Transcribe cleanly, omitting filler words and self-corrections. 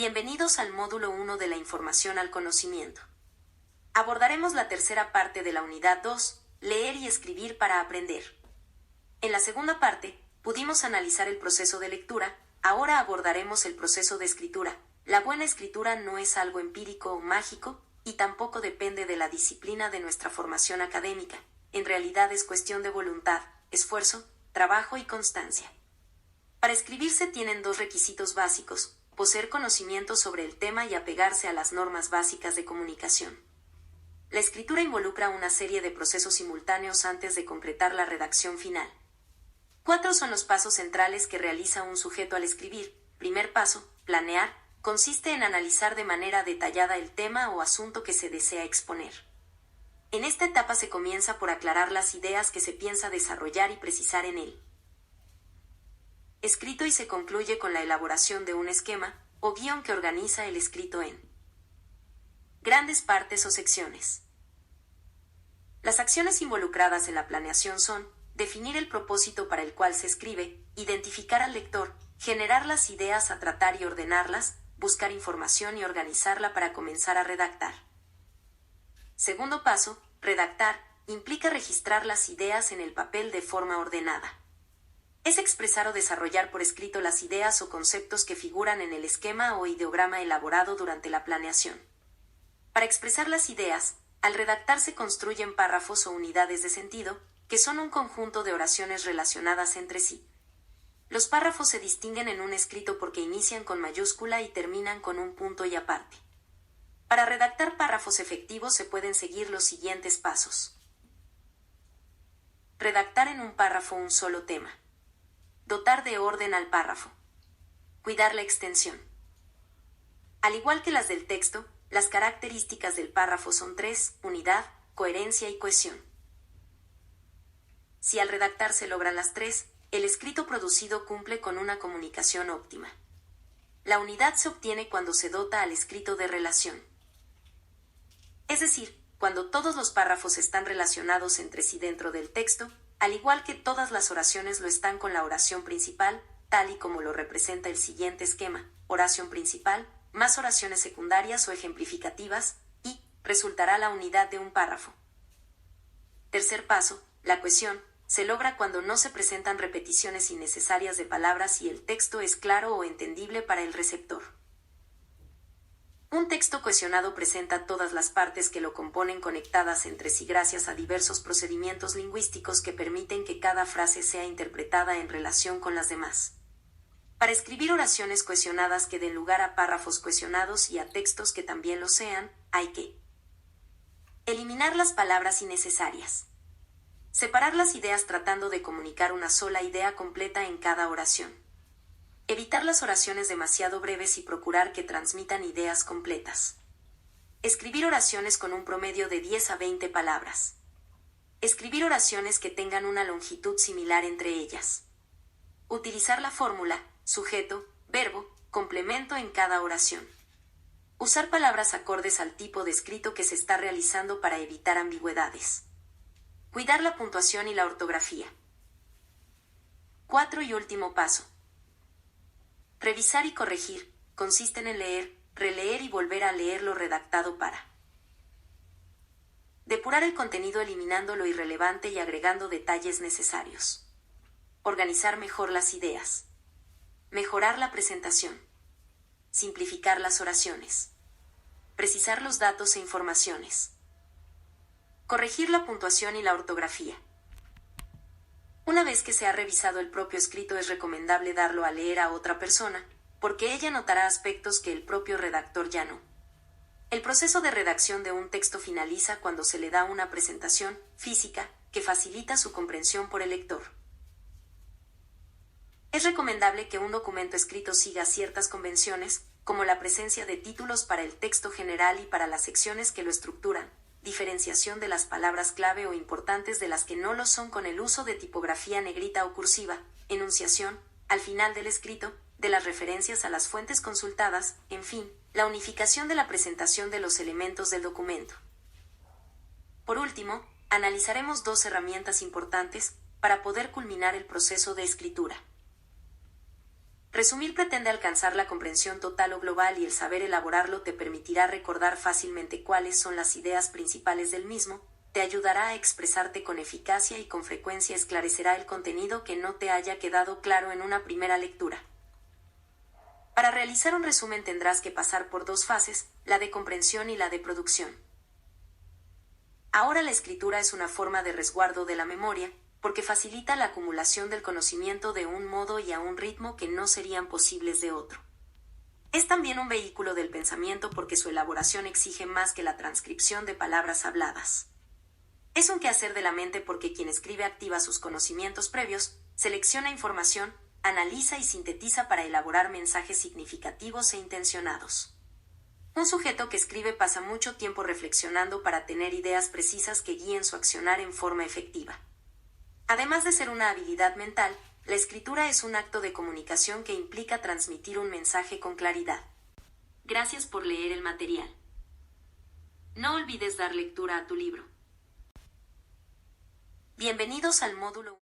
Bienvenidos al módulo 1 de la información al conocimiento. Abordaremos la tercera parte de la unidad 2, leer y escribir para aprender. En la segunda parte, pudimos analizar el proceso de lectura, ahora abordaremos el proceso de escritura. La buena escritura no es algo empírico o mágico, y tampoco depende de la disciplina de nuestra formación académica. En realidad es cuestión de voluntad, esfuerzo, trabajo y constancia. Para escribir se tienen dos requisitos básicos: poseer conocimiento sobre el tema y apegarse a las normas básicas de comunicación. La escritura involucra una serie de procesos simultáneos antes de concretar la redacción final. 4 son los pasos centrales que realiza un sujeto al escribir. Primer paso, planear, consiste en analizar de manera detallada el tema o asunto que se desea exponer. En esta etapa se comienza por aclarar las ideas que se piensa desarrollar y precisar en él. Escrito y se concluye con la elaboración de un esquema o guión que organiza el escrito en grandes partes o secciones. Las acciones involucradas en la planeación son: definir el propósito para el cual se escribe, identificar al lector, generar las ideas a tratar y ordenarlas, buscar información y organizarla para comenzar a redactar. Segundo paso, redactar, implica registrar las ideas en el papel de forma ordenada. Es expresar o desarrollar por escrito las ideas o conceptos que figuran en el esquema o ideograma elaborado durante la planeación. Para expresar las ideas, al redactar se construyen párrafos o unidades de sentido, que son un conjunto de oraciones relacionadas entre sí. Los párrafos se distinguen en un escrito porque inician con mayúscula y terminan con un punto y aparte. Para redactar párrafos efectivos se pueden seguir los siguientes pasos. Redactar en un párrafo un solo tema. Dotar de orden al párrafo. Cuidar la extensión. Al igual que las del texto, las características del párrafo son 3: unidad, coherencia y cohesión. Si al redactar se logran las 3, el escrito producido cumple con una comunicación óptima. La unidad se obtiene cuando se dota al escrito de relación. Es decir, cuando todos los párrafos están relacionados entre sí dentro del texto, al igual que todas las oraciones lo están con la oración principal, tal y como lo representa el siguiente esquema: oración principal, más oraciones secundarias o ejemplificativas, y resultará la unidad de un párrafo. Tercer paso, la cohesión, se logra cuando no se presentan repeticiones innecesarias de palabras y el texto es claro o entendible para el receptor. Un texto cohesionado presenta todas las partes que lo componen conectadas entre sí gracias a diversos procedimientos lingüísticos que permiten que cada frase sea interpretada en relación con las demás. Para escribir oraciones cohesionadas que den lugar a párrafos cohesionados y a textos que también lo sean, hay que eliminar las palabras innecesarias. Separar las ideas tratando de comunicar una sola idea completa en cada oración. Evitar las oraciones demasiado breves y procurar que transmitan ideas completas. Escribir oraciones con un promedio de 10 a 20 palabras. Escribir oraciones que tengan una longitud similar entre ellas. Utilizar la fórmula, sujeto, verbo, complemento en cada oración. Usar palabras acordes al tipo de escrito que se está realizando para evitar ambigüedades. Cuidar la puntuación y la ortografía. 4 y último paso. Revisar y corregir, consisten en leer, releer y volver a leer lo redactado para depurar el contenido eliminando lo irrelevante y agregando detalles necesarios. Organizar mejor las ideas. Mejorar la presentación. Simplificar las oraciones. Precisar los datos e informaciones. Corregir la puntuación y la ortografía. Una vez que se ha revisado el propio escrito es recomendable darlo a leer a otra persona, porque ella notará aspectos que el propio redactor ya no. El proceso de redacción de un texto finaliza cuando se le da una presentación física que facilita su comprensión por el lector. Es recomendable que un documento escrito siga ciertas convenciones, como la presencia de títulos para el texto general y para las secciones que lo estructuran, diferenciación de las palabras clave o importantes de las que no lo son con el uso de tipografía negrita o cursiva, enunciación, al final del escrito, de las referencias a las fuentes consultadas, en fin, la unificación de la presentación de los elementos del documento. Por último, analizaremos 2 herramientas importantes para poder culminar el proceso de escritura. Resumir pretende alcanzar la comprensión total o global y el saber elaborarlo te permitirá recordar fácilmente cuáles son las ideas principales del mismo, te ayudará a expresarte con eficacia y con frecuencia esclarecerá el contenido que no te haya quedado claro en una primera lectura. Para realizar un resumen tendrás que pasar por dos fases, la de comprensión y la de producción. Ahora la escritura es una forma de resguardo de la memoria, porque facilita la acumulación del conocimiento de un modo y a un ritmo que no serían posibles de otro. Es también un vehículo del pensamiento porque su elaboración exige más que la transcripción de palabras habladas. Es un quehacer de la mente porque quien escribe activa sus conocimientos previos, selecciona información, analiza y sintetiza para elaborar mensajes significativos e intencionados. Un sujeto que escribe pasa mucho tiempo reflexionando para tener ideas precisas que guíen su accionar en forma efectiva. Además de ser una habilidad mental, la escritura es un acto de comunicación que implica transmitir un mensaje con claridad. Gracias por leer el material. No olvides dar lectura a tu libro. Bienvenidos al módulo